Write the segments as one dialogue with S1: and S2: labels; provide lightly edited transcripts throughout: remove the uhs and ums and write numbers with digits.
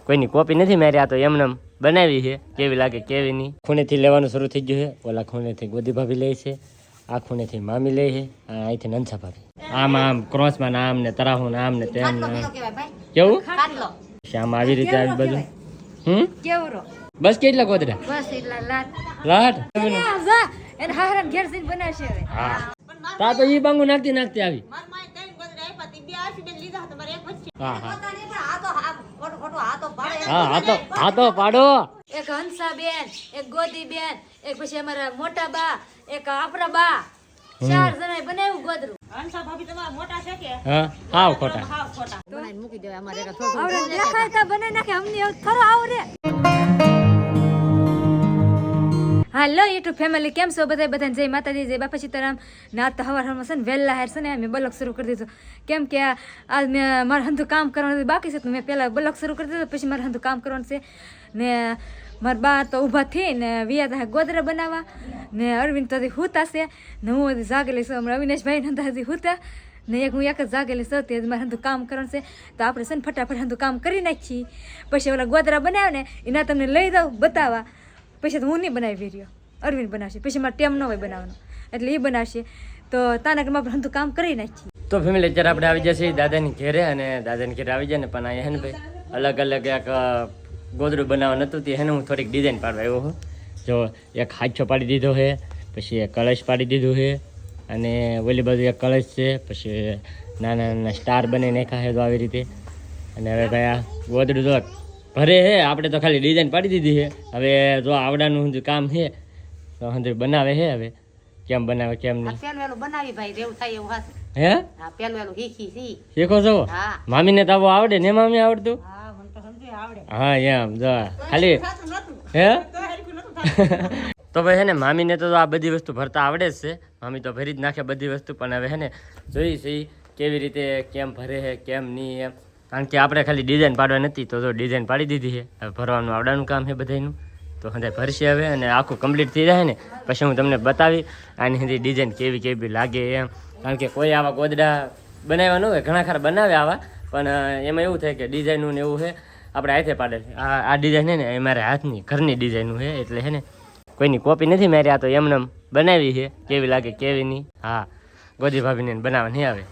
S1: કોઈની કોપી નથી મારી, આ તો એમને બનાવી છે, કેવી લાગે કેવી નહીં. ખૂણેથી લેવાનું શરૂ થઈ ગયું છે. ઓલા ખૂણેથી ગોદી ભાભી લે છે, આ ખૂણેથી મામી લે છે, અહીંથી નંસા ભાભી. આમ ક્રોસમાં નામ ને તરાહું નામ ને તેમ કેવું શ્યામ આવી રીતે આવી બધું. બસ કેટલા ગોદડા? લાટ હા તા તો ઈ બાંગુ નાખતી નાખતી આવી. હા તો પાડો.
S2: એક હંસા બેન, એક ગોદી બેન, એક પછી અમારા મોટા બા, એક આપરા બા, 4 જણા બનાવ્યું ગોદરું. હંસા ભાભી તમારા મોટા છે કે?
S1: હા હાવ ખોટા.
S2: બનાવીને મૂકી દેવાય અમારે એક થોડું આવડે દેખાતા બનાવી નાખે અમને ખરો આવડે. હાલો યુટ્યુબ ફેમિલી, કેમ છો બધાને જય માતાજી, જય બાપા સીતારામ. ના તો હવારમાં છે ને વહેલા હેર છે ને મેં બ્લોગ શરૂ કરી દીધો, કેમ કે આજ મેં મારે હંધું કામ કરવાનું બાકી છે તો મેં પહેલાં બ્લોગ શરૂ કરી દીધો, પછી મારે હંધું કામ કરવાનું છે ને મારા બા તો ઊભા થઈને વિયા ગોદરા બનાવવા ને અરવિંદ તો હુતા છે ને હું હજી જાગેલી છું. હમણાં અવિનાશભાઈ નંદા હજી હુતા ને એક હું એક જ જાગેલી છું, તે મારે હંધું કામ કરવાનું છે તો આપણે છે ને ફટાફટ હંધું કામ કરી નાખીએ. પછી ઓલા ગોદરા બનાવે ને એના તમને લઈ દઉં બતાવવા. પછી તો હું નહીં બનાવી વિડીયો, અરવિંદ બનાવશે, પછી મારે ટેમ ન હોય બનાવવાનો એટલે એ બનાવશે. તો તાનાકરમાં આપણે હંધું કામ કરી નાખીએ.
S1: તો ફેમિલી અત્યારે આપણે આવી જશે દાદાની ઘેરે, અને દાદાની ઘેરે આવી જાય ને પણ અહીંયા હે ને ભાઈ અલગ અલગ એક ગોદડું બનાવવાનું હતું તે એને હું થોડીક ડિઝાઇન પાડવા આવ્યો છું. જો એક હાથો પાડી દીધો છે, પછી એક કળશ પાડી દીધું છે, અને ઓલી બાજુ એક કળશ છે, પછી નાના નાના સ્ટાર બની નાખ્યા છે તો આવી રીતે. અને હવે ભાઈ આ ગોદડું તો ભરે છે, આપણે તો ખાલી ડિઝાઇન પાડી દીધી છે. હવે જો આવડાનું જે કામ છે તો હંધું બનાવે છે, હવે કેમ બનાવે કેમ નહીં.
S2: પેલું બનાવી ભાઈ રેવું થાય એવું હાથ.
S1: હે
S2: હા પેલું શીખી સી
S1: શીખો છો? મામીને તો આવું આવડે ને? મામી આવડતું?
S2: હા મને તો સમજે આવડે.
S1: હા એમ જો ખાલી હે તો ભાઈ હે ને મામીને તો આ બધી વસ્તુ ભરતા આવડે જ છે, મામી તો ભરી જ નાખે બધી વસ્તુ. પણ હવે હે ને જોઈ છે કેવી રીતે કેમ ભરે છે કેમ નહીં એમ, કારણ કે આપણે ખાલી ડિઝાઇન પાડવા નથી તો જો ડિઝાઇન પાડી દીધી છે. હવે ભરવાનું આવડાનું કામ છે બધાનું, તો હંધાય ભરશે હવે. અને આખું કમ્પ્લીટ થઈ જાય ને પછી હું તમને બતાવી આની સુધી ડિઝાઇન કેવી કેવી લાગે એમ. કારણ કે કોઈ આવા ગોદડા બનાવ્યા ન હોય, ઘણા ખરા બનાવે આવા, પણ એમાં એવું થાય કે ડિઝાઇનનું ને એવું છે આપણે હાથે પાડે. આ ડિઝાઇન છે ને એ મારા હાથની ઘરની ડિઝાઇનનું છે, એટલે છે ને કોઈની કોપી નથી મારી, આ તો એમને બનાવી છે, કેવી લાગે કેવી નહીં. હા ગોદી ભાભીને બનાવવા નહીં આવે,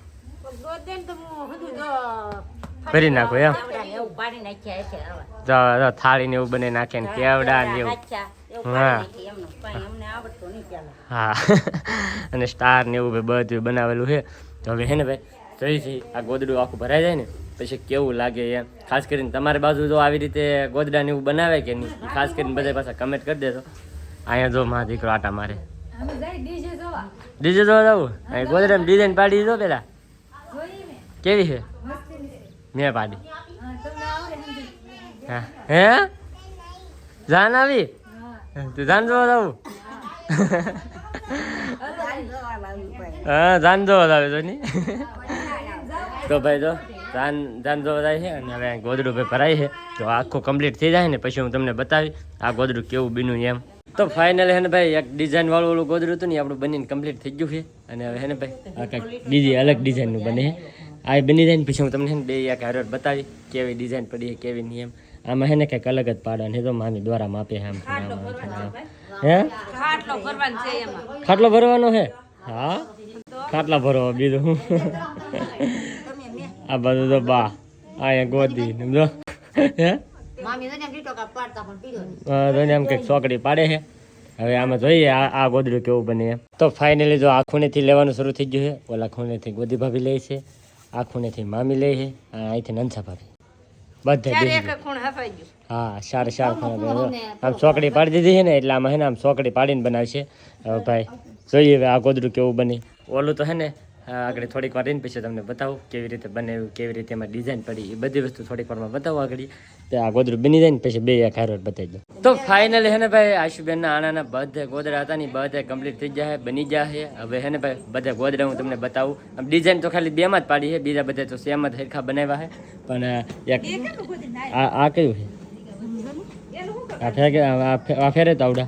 S1: ભરી નાખો એમ. થાળી ને એવું બને નાખે ને કેવડા ને એવું. હા અને સ્ટાર ને એવું બધું બનાવેલું છે. તો હવે હે ને ભાઈ જોઈ છે આ ગોદડું આખું ભરાઈ જાય ને પછી કેવું લાગે એમ. ખાસ કરીને તમારી બાજુ જો આવી રીતે ગોદડા ને એવું બનાવે કે નહીં, ખાસ કરીને બધા પાછા કમેન્ટ કરી દેજો. અહીંયા જો મારા દીકરો આટા મારે, ડીજે જોવા જવું. અહીં ગોદડા ડિઝાઇન પાડી દીધો પેલા, કેવી છે? મેં પાડી. હા હે જાન આવી તું જાન જોવા જવું? હા જાન જોવા આવે તો નહીં. તો ભાઈ જો જાન જોવા જાય છે. અને હવે ગોદડું ભાઈ ભરાય છે, તો આખું કમ્પ્લીટ થઈ જાય ને પછી હું તમને બતાવી આ ગોદડું કેવું બન્યું એમ. તો ફાઇનલ હે ને ભાઈ એક ડિઝાઇન વાળું ઓલું ગોદડું હતું ને આપણું બનીને કમ્પ્લીટ થઈ ગયું છે. અને હવે હે ને ભાઈ આ કંઈક બીજી અલગ ડિઝાઇનનું બને છે. આ બની જાય ને પછી હું તમને હે ને બે એક હારે બતાવી કેવી ડિઝાઇન પડી છે કેવી નહીં એમ. આમાં હે ને કંઈક અલગ જ પાડવાની તો મામી દ્વારા માપે છે આમ. હે ખાટલો ભરવાનો છે? હા ખાટલા ભરો બીજું હું. આ બધું તો બા અહીંયા ગોદી જો હે આમ કંઈક ચોકડી પાડે છે. હવે આમાં જોઈએ આ ગોદડું કેવું બને એમ. તો ફાઇનલી જો આ ખૂણેથી લેવાનું શરૂ થઈ ગયું છે. ઓલા ખૂણેથી ગોદી ભાભી લે છે, આ ખૂણેથી મામી લે છે, અહીંથી નંસા ભાભી બધે. હા ચાર ખૂણે આમ ચોકડી પાડી દીધી છે ને એટલે આમાં હે ને આમ ચોકડી પાડીને બનાવશે. હવે ભાઈ જોઈએ હવે આ ગોદડું કેવું બને. ઓલું તો હે ને આગળ થોડીક વાર રહીને પછી તમને બતાવું કેવી રીતે બનાવ્યું, કેવી રીતે એમાં ડિઝાઇન પડી, એ બધી વસ્તુ થોડીક વારમાં બતાવું આગળ. તો આ ગોદડું બની જાય ને પછી બે એક હારો બતાવી દો. તો ફાઇનલી હે ને ભાઈ આશુબેનના આનાના બધે ગોદડા હતા ને બધે કમ્પ્લીટ થઈ જાય બની જાય. હવે હે ને ભાઈ બધા ગોદડા હું તમને બતાવું. આમ ડિઝાઇન તો ખાલી બેમાં જ પાડી છે, બીજા બધા તો સેમ જ હરખા બનાવ્યા છે. પણ એક આ કયું છે? આ ફેરે તો આવડા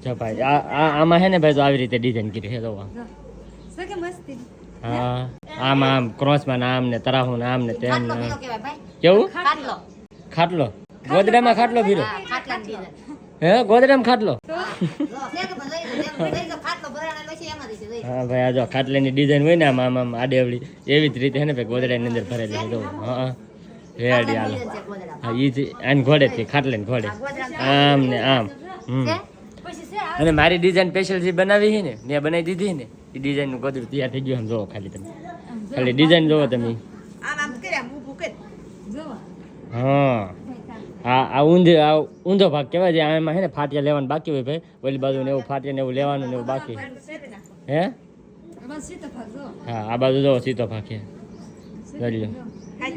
S1: જો ભાઈ આમાં હે ને ભાઈ તો આવી રીતે ડિઝાઇન કરી છે. તો હા આમ આમ ક્રોસમાં આમ ને તરાહુ ને આમ ને તેમ
S3: ખાટલો
S1: ને
S3: ભીરો કહેવાય ભાઈ.
S1: કેવું
S3: ખાટલો.
S1: ખાટલો ગોદડામાં ખાટલો ભીરો
S3: હા, ખાટલાની ડિઝાઇન.
S1: હે ગોદડામાં ખાટલો
S3: લો, છે કે ભાઈ, લઈ જાઓ, ખાટલો ભરાણેલો છે એમાંથી છે, લઈ જાઓ.
S1: હા ભાઈ આ જો ખાટલાની ડિઝાઇન હોય ને આમ આમ આમ આડેવડી એવી જ રીતે હે ને ભાઈ ગોદડાની અંદર ભરેલી છે જો હા રેડી હાલો
S3: ડિઝાઇન છે ગોદડામાં.
S1: હા ઈ જ આને ઘોડે થી ખાટલે ને ઘોડે આમ ને આમ
S3: છે?
S2: પછી છે આ
S1: અને મારી ડિઝાઇન સ્પેશિયલ જે બનાવી છે ને મેં બનાવી દીધી ને એ ડિઝાઇન નું ગોદડું તૈયાર થઈ ગયું આમ જોવો ખાલી તમે ખાલી ડિઝાઇન જોવો તમે
S3: આમ આમ કર્યા, આમ ઊભું કરી.
S2: જોવો
S1: હા આ ઊંધો ભાગ કહેવાય છે આમાં હે ને ફાટિયા લેવાનું બાકી હોય ભાઈ ઓલી બાજુ ને એવું ફાટિયા ને એવું લેવાનું ને એવું બાકી હે
S2: બસ સીધો ભાગ જો
S1: હા આ બાજુ જો સીધો ભાગ છે જોઈ લો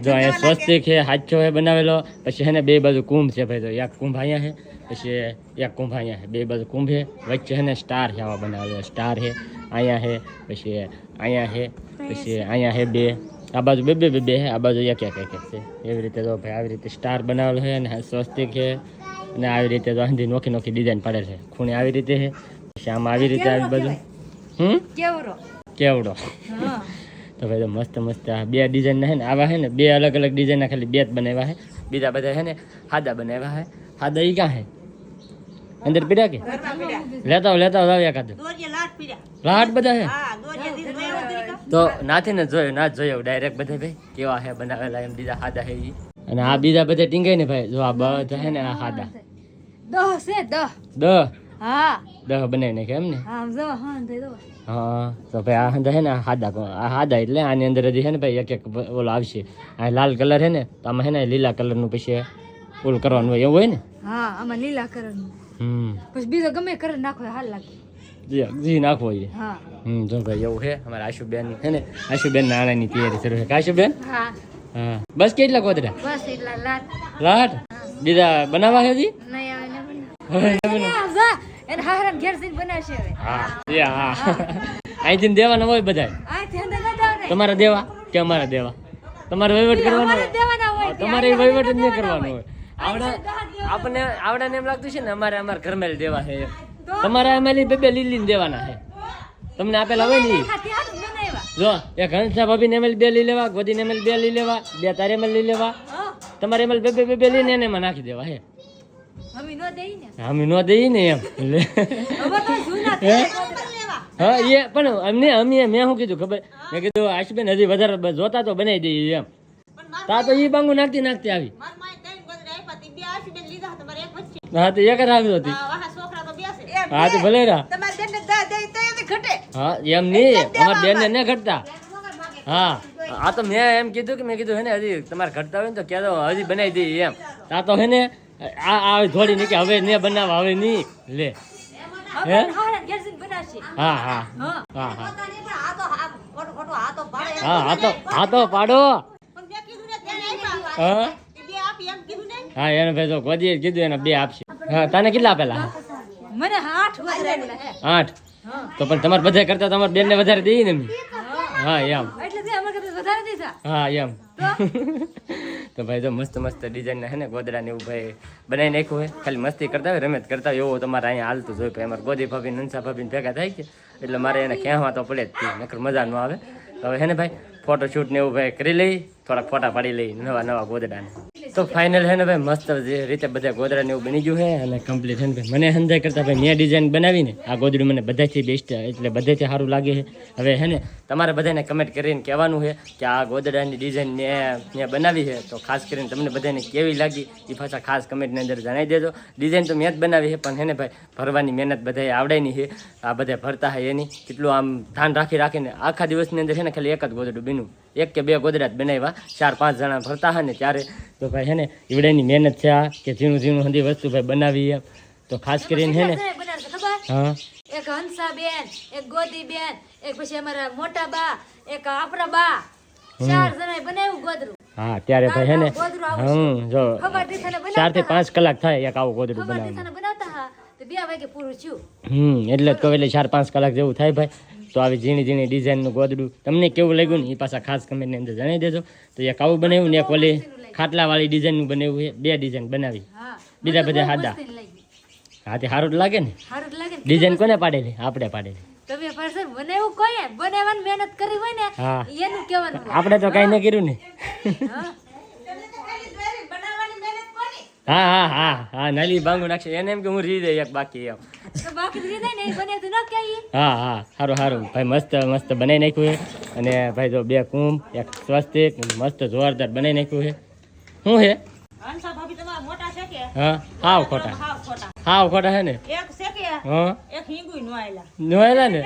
S1: જો અહીંયા સ્વસ્તિક છે હાચો છે બનાવેલો પછી હે ને બે બાજુ કુંભ છે ભાઈ તો એક કુંભ અહીંયા છે પછી એક કુંભ અહીંયા છે બે બાજુ કુંભ છે વચ્ચે હે ને સ્ટાર છે આવા બનાવેલો સ્ટાર છે અહીંયા છે પછી અહીંયા છે પછી અહીંયા છે બે આ બાજુ બે બે બે બે છે આ બાજુ એક એક એક એક છે એવી રીતે જો ભાઈ આવી રીતે સ્ટાર બનાવેલો છે અને સ્વસ્તિક છે અને આવી રીતે તો અહીંથી નોખી નોખી ડિઝાઇન પાડેલ છે ખૂણે આવી રીતે છે પછી આમ આવી રીતે આવી બાજુ
S2: કેવરો
S1: કેવડો
S2: હા
S1: તો ભાઈ તો મસ્ત મસ્ત આ બે ડિઝાઇનના છે ને આવા છે ને બે અલગ અલગ ડિઝાઇનના ખાલી બે જ બનાવ્યા છે બીજા બધા છે ને સાદા બનાવ્યા છે સાદા ઈ ક્યાં છે અંદર પીડા કે લેતા આવ એકાદ
S3: દોરીએ લાટ પીર્યા.
S1: લાટ બધા છે
S3: હા, દોરીએ દીધું તો એવું દીધું.
S1: તો નાથી ને જોયું ના જ જોયું ડાયરેક્ટ બધા ભાઈ કેવા છે બનાવેલા એમ બીજા સાદા છે ઈ અને આ બીજા બધા ટીંગાય ને ભાઈ જો આ બધા છે ને આ સાદા
S2: દહ છે દહ
S1: દહ
S2: હા
S1: બનાવી નાખે એમ ને
S2: આમ જો હા થઈ દો
S1: હા તો ભાઈ આ હંધા છે ને આ સાદા એટલે આની અંદર હજી છે ને ભાઈ એક એક ઓલો આવશે આ લાલ કલર છે ને તો આમાં છે ને લીલા કલરનું પછી ઓલું કરવાનું હોય એવું હોય ને
S2: હા આમાં લીલા કરવાનું
S1: હમ
S2: પછી બીજો ગમે કલર નાખો હાલ લાગે
S1: જી નાખવો હોય
S2: હા
S1: જો ભાઈ એવું છે અમારા આશુબેન છે ને આશુબેન નાણાંની તૈયારી શરૂ છે આશુબેન
S2: હા
S1: હા બસ કેટલા કોતરા
S2: બસ એટલા લાટ
S1: લાટ બીજા બનાવવા છે હજી
S2: નહીં આવે ને
S1: હવે ન બને.
S2: એને હારામ ઘેર જઈને બનાવશે હવે
S1: હા અહીંથી દેવાના હોય બધા
S2: આથી અંદર ના જાવ ને
S1: તમારા દેવા કે અમારા દેવા તમારે વહીવટ કરવાનો
S2: અમારે
S1: હોય
S2: દેવાના હોય
S1: તમારે વહીવટ જ નહીં કરવાનો હોય આપણને આવડાને એમ લાગતું છે ને અમારા ઘરમેલ દેવા છે એમ. તમારે અમેલી બે બે લીલી દેવાના છે તમને આપેલા હોય ને ઈ.
S2: ખાતી હાથ બનાવ્યા
S1: જો એક હંસા ભાભીને એમએલ બે લઈ લેવા ગોદીને એમએલ બે લઈ લેવા બે તારે એમએલ લઈ લેવા
S2: હા
S1: તમારે એમએલ બે બે લઈને એને એમાં નાખી દેવા હે
S2: અમે નો દઈ ને
S1: અમે નો દઈએ ને એમ એટલે
S2: હવે તો જૂના
S1: હે? હા એ પણ અમે મેં શું કીધું ખબર મેં કીધું આશુબેન હજી વધારે જોતા તો બનાવી દઈએ એમ તા તો ઈ બાંગુ નાખતી આવી
S3: મારા માએ ત્રણ ગોદડા આપ્યા, તે બે આશુબેન લીધા, તમારે એક વચ્ચે.
S1: હા તો એક જ રાખજો હતી
S3: આ વાહા છોકરા તો બેસે.
S1: હા તો ભલે રા
S3: તમારે બેનને દા દઈ તો એથી ઘટે.
S1: હા એમ નહીં અમારા બેન ને ઘટતા હા આ તો મેં એમ કીધું કે મેં કીધું હે ને હજી તમારે ઘટતા હોય ને તો કહેતો હજી બનાવી દઈએ એમ તા તો હે ને આ થોડી નહીં કે હવે ને બનાવવા હવે નહીં લે હે
S2: હારા ઘેર જઈને બનાવશે
S1: હા હા
S2: હા
S1: હા હા
S3: પોતાને પણ આ તો ખોટું ખોટું આ તો પાડે.
S1: હા તો પાડો
S3: પણ મેં કીધું ને તેને આપ્યા.
S1: હા
S3: તે બે આપી એમ કીધું ને.
S1: હા એને ભાઈ તો ગોદીએ કીધું એને બે આપશે હા તને કેટલા આપેલા
S2: મને 8 ગોદડા આપ્યા હે
S1: 8 તો પણ તમારે બધા કરતા તમારા બેન ને વધારે દઈએ ને અમે. હા એમ
S2: એટલે તે અમારે કરતા વધારે દીધા
S1: હા એમ તો ભાઈ તો મસ્ત મસ્ત ડિઝાઇન છે ને ગોદડા ને એવું ભાઈ બનાવી નાખ્યું હોય ખાલી મસ્તી કરતા હોય રમત કરતા હોય એવું તમારે અહીંયા હાલતું જ હોય ભાઈ અમારે ગોદી ભાભી નંસા ભાભી ભેગા થાય છે એટલે મારે એને કહેવા તો પડે જ તે નકર મજા ન આવે તો હવે હે ને ભાઈ ફોટોશૂટ ને એવું ભાઈ કરી લઈ થોડાક ફોટા પાડી લઈ નવા ગોદડાને તો ફાઇનલ છે ને ભાઈ મસ્ત જે રીતે બધા ગોદડા ને એવું બની ગયું છે અને કમ્પ્લીટ છે ને ભાઈ મને સમજાય કરતા ભાઈ મેં ડિઝાઇન બનાવીને આ ગોદડું મને બધાથી બેસ્ટ એટલે બધાથી સારું લાગે છે હવે હે ને તમારે બધાને કમેન્ટ કરીને કહેવાનું છે કે આ ગોદડાની ડિઝાઇન મેં બનાવી છે તો ખાસ કરીને તમને બધાને કેવી લાગી એ પાછા ખાસ કમેન્ટની અંદર જણાવી દેજો ડિઝાઇન તો મેં જ બનાવી છે પણ હે ને ભાઈ ભરવાની મહેનત બધાએ આવડેની છે આ બધા ભરતા હોય એની કેટલું આમ ધ્યાન રાખીને આખા દિવસની અંદર છે ને ખાલી એક જ ગોદડું બન્યું એક કે બે ગોદડા જ બનાવ્યા 4-5 જણા ભરતા હોય ને ત્યારે તો ભાઈ છે ને ઈવડેની મહેનત છે આ કે ઝીણું બધી વસ્તુ ભાઈ બનાવી એમ તો ખાસ કરીને છે ને
S2: બનાવશે ખબર
S1: હા
S2: એક હંસા બેન એક ગોદી બેન એક પછી અમારા મોટા બા એક આપણા બા 4 જણાએ બનાવ્યું ગોદડું
S1: હા ત્યારે ભાઈ છે ને
S2: ગોદડું આવું
S1: જો
S2: ખબર દીથાને
S1: 4 થી 5 કલાક થાય એક આવું ગોદડું
S2: ખબર
S1: બનાવવાનું
S2: દીથાને બનાવતા હા તો 2 વાગે પૂરું થયું
S1: એટલે જ કહું એટલે 4-5 કલાક જેવું થાય ભાઈ તો આવી ઝીણી ડિઝાઇનનું ગોદડું તમને કેવું લાગ્યું ને એ પાછા ખાસ કમેન્ટની અંદર જણાવી દેજો તો એક આવું બનાવ્યું ને એક ઓલી ખાટલાવાળી ડિઝાઇનનું બનાવ્યું છે 2 ડિઝાઇન બનાવી
S2: હા
S1: બીજા બધા સાદા
S2: મસ્તીને લાગી.
S1: હા તે સારું જ લાગે ને
S2: સારું જ લાગે ને
S1: ડિઝાઇન કોને પાડેલી આપણે પાડેલી
S2: તમે પડશે બનાવ્યું કોઈ બનાવવાની મહેનત કરી હોય ને
S1: હા.
S2: એનું કહેવાનું હોય.
S1: આપણે તો કાંઈ ન કર્યું ને
S2: હા.
S1: હા હા હા હા નાલી ભાંગું નાખશે એને એમ કે હું રીદે એક બાકી એમ
S2: તો બાકી રહી જાય ને એ બનાવતું ન કહીએ.
S1: હા હા સારું સારું ભાઈ મસ્ત મસ્ત બનાવી નાખ્યું છે અને ભાઈ જો 2 કુંભ એક સ્વસ્તિક મસ્ત જોરદાર બનાવી નાખ્યું છે શું છે
S3: હંસા ભાભી તમારા મોટા છે કે
S1: હા હાવ ખોટા
S3: હાવ ખોટા
S1: હાવ ખોટા છે ને
S3: એક છે કે
S1: હા
S3: એક હિંગુય નો આયલા
S1: નોયેલા ને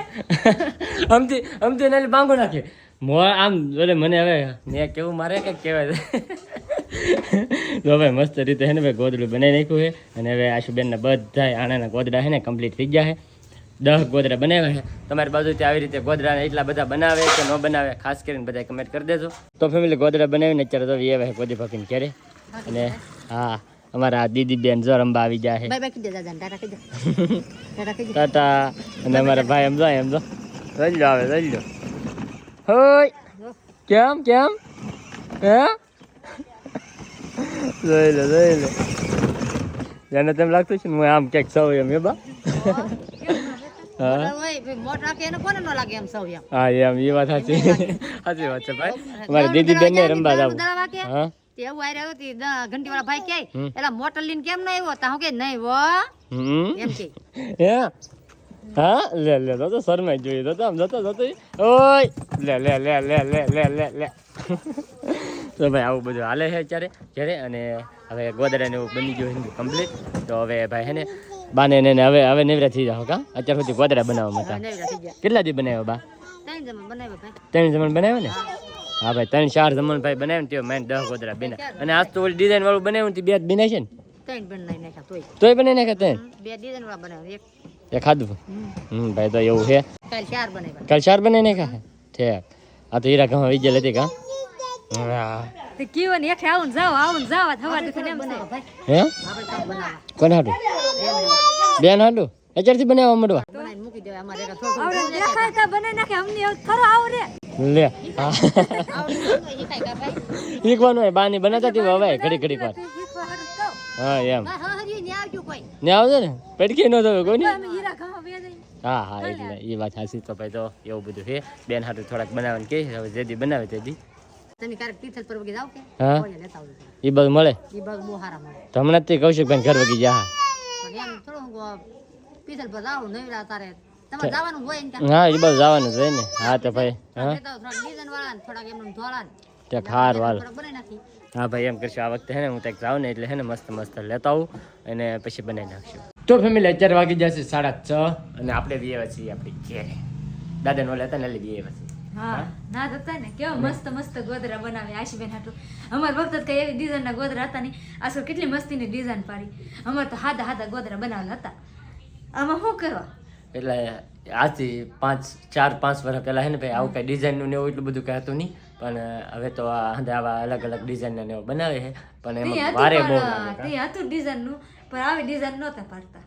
S1: અમથી નાલી ભાંગો નાખે આમ એટલે મને હવે ને કેવું મારે કંઈક કહેવાય તો ભાઈ મસ્ત રીતે છે ને ભાઈ ગોદડું બનાવી નાખ્યું છે અને હવે આશુબેનના બધા આણાના ગોદડા છે ને કમ્પ્લીટ થઈ ગયા છે 10 ગોદડા બનાવ્યા છે તમારી બાજુથી આવી રીતે ગોદડા એટલા બધા બનાવે કે ન બનાવે ખાસ કરીને બધા કમેન્ટ કરી દેજો તો ફેમિલી ગોદડા બનાવીને અત્યારે તો એ ગોદી ભાગીને ક્યારે અને હા અમારા દીદી બેન જો રંબા આવી જાય છે
S3: બાય બાય કીધે દાદા ટાટા કીધે ટાટા કીધે
S1: ટાટા અને અમારા ભાઈ એમ જો રઈ લો આવે રઈ લો હોય કેમ કેમ હે જોઈ લો એને તેમ લાગતું છે ને હું આમ ક્યાંક સૌ એમ એ બા હા
S3: મોટા કે એને કોને ન લાગે એમ સૌ એમ
S1: હા એમ એ વાત સાચી સાચી વાત છે ભાઈ અમારી દીદી બેન ને રંબા જાવ હા
S3: તે એવું આઈ રહ્યો હતી ઘંટી વાળા ભાઈ કે એલા મોટર લઈને કેમ ન આવ્યો તા હું કે નહીં વો એમ કે
S1: હે હા લે તો શરમાઈ જોઈએ તો આમ જતો ઓય લે તો ભાઈ આવું બધું હાલે છે અત્યારે અને હવે ગોદડા ને એવું બની ગયું હિન્દુ કમ્પ્લીટ તો હવે ભાઈ હે ને બાને ને હવે નેવરા થઈ જાવ કા અત્યાર સુધી ગોદડા બનાવવા માટે
S3: નવરા થઈ ગયા
S1: કેટલા દી બનાવ્યો બા
S3: ત્રણ જમણ બનાવ્યો ભાઈ
S1: 3 જમણ બનાવ્યો ને હા ભાઈ 3-4 જમણ ભાઈ બનાવ્યો ને તે મેં 10 ગોદડા બના અને આજ તો ઓલી ડિઝાઇન વાળું બનાવ્યું ને તે 2 બના છે ને
S3: ત્રણ બન નહીં નાખ્યા
S1: તોય બનાવી નાખ્યા ત્રણ
S3: બે ડિઝાઇન વાળા બનાવ્યો
S1: એ ખાધું ભાઈ તો એવું છે
S3: કાલ ચાર બનાવ્યા
S1: કાલ 4 બનાવી નાખ્યા ઠીક આ તો હીરા ગામ વિજય હતી કા હા
S2: તે કીવો ને એઠે આવું જાવ થવા દે એમ છે.
S1: હે
S3: આપણે કામ બનાવવા
S1: કોણ હાડું બેન હાડું અત્યારથી બનાવવા માંડવા
S3: બનાવીને મૂકી દેવાય અમારે એક થોડું
S2: આવડે દેખાડતા બને નાખે અમને એવું ખરો આવડે.
S1: લે
S3: આવડે એ કાઈ ભાઈ
S1: શીખવાનું હોય બાની બનાવતા તે હવે ઘડી વાર
S2: શીખવા હારું કહું.
S1: હા એમ
S3: હા હરી ને આવજો કોઈ
S1: ને આવજો ને પટકી ન થવે કોઈ
S2: અમે હીરા ગામમાં બે જઈએ.
S1: હા એટલે એ વાત સાચી તો ભાઈ તો એવું બધું છે બેન હાટું થોડાક બનાવવાનું કે હવે જેદી બનાવે તેદી
S3: તમે ક્યારેક તીથલ પર વગી જાવ કે
S1: હા
S3: કોઈ લેતા આવજો
S1: એ બધું મળે
S3: એ બગ બહુ સારા મળે
S1: તો હમણાં જ તે કૌશિકભાઈ ઘર વગી જા
S3: પણ એમ થોડું હું તીથલ પર જાવ નવરા તારે તમારે જવાનું હોય ને ત્યાં
S1: હા એ બધું જવાનું જ હોય ને હા તો ભાઈ હા
S3: લેતા આવો, થોડાક ડિઝાઇન વાળા ને થોડાક એમને ધોળા ને
S1: તે ખાર વાલ
S3: થોડાક બનાવી નાખી
S1: હા ભાઈ એમ કરશું આ વખતે હે ને હું ત્યાં જાઉં ને એટલે હે ને મસ્ત લેતા આવું અને પછી બનાવી નાખશું તો ફેમિલી અત્યારે વાગી જશે 6:30 અને આપણે વિયેવા છીએ આપણી ઘેરે દાદા નો લેતા ને લઈ વિયેવા છીએ
S2: હા ના હતા ને કેવા મસ્ત ગોદરા બનાવે આશીબેન હાટુ અમાર વખત કઈ એવી ડિઝાઇન ના ગોદરા હતા નહીં આસો કેટલી મસ્તીની ડિઝાઇન પાડી અમાર તો હાદા ગોદરા બનાવેલા હતા આમાં શું કરવા
S1: એટલે આજથી 4-5 વર્ષ પહેલા હે ને ભાઈ આવું કઈ ડિઝાઇન નું ને એવું એટલું બધું કઈ હતું નહીં પણ હવે તો આવા અલગ ડિઝાઇન ને એવું બનાવે છે પણ એમાં વારે બહુ લાગે
S2: તે હતું ડિઝાઇન નું પણ આવી ડિઝાઇન નહોતા પાડતા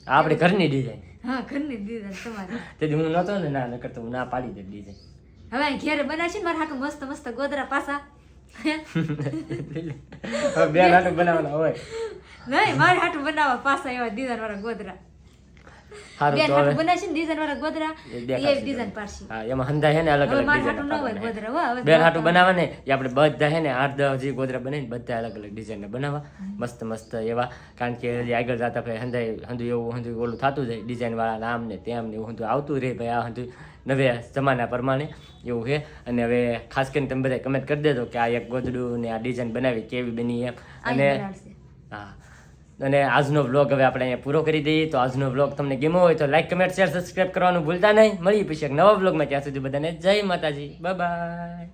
S1: આપણી ઘરની ડિઝાઇન
S2: હા ઘરની ડિઝાઇન તમારી
S1: તેથી હું નહોતો ને ના નકર તો હું ના પાડી દે ડિઝાઇન
S2: હવે અહીં ઘેરે બનાવશે ને મારા હાટુ મસ્ત ગોદરા પાછા
S1: બે નાટક બનાવવાના હોય
S2: નહીં મારે હાટુ બનાવવા પાછા એવા ડિઝાઇન વાળા ગોદરા
S1: સારું
S2: બેન
S1: તો
S2: હાટુ
S1: હવે
S2: બનાવશે ને ડિઝાઇન વાળા ગોદરા
S1: એ
S2: એ
S1: દેખાડશે
S2: ડિઝાઇન પાડશે
S1: હા એમાં હંધા હે ને અલગ
S2: હવે
S1: અલગ
S2: મારા હાટુ ન હોય
S1: ડિઝાઇન
S2: ગોદરા હો હવે
S1: બેન હાટું બનાવે ને એ આપણે બધા હે ને 8-10 જે ગોદરા બનાવીને બધા અલગ ડિઝાઇન બનાવવા મસ્ત એવા કારણ કે હજી આગળ જતા ભાઈ હંધું ઓલું થતું જાય ડિઝાઇન વાળા નામ ને તેમ ને એવું હંધું આવતું રહે ભાઈ આ હંધું નવે જમાના પ્રમાણે એવું છે અને હવે ખાસ કરીને તમે બધા કમેન્ટ કરી દેજો કે આ એક ગોદડું ને આ ડિઝાઇન બનાવી કેવી બની એમ અને હા અને આજનો વ્લોગ હવે આપણે અહીંયા પૂરો કરી દઈએ તો આજનો વ્લોગ તમને ગમ્યો હોય તો લાઈક કમેન્ટ શેર સબસ્ક્રાઇબ કરવાનું ભૂલતા નહીં મળીએ પછી એક નવા વ્લોગમાં ત્યાં સુધી બધાને જય માતાજી બાય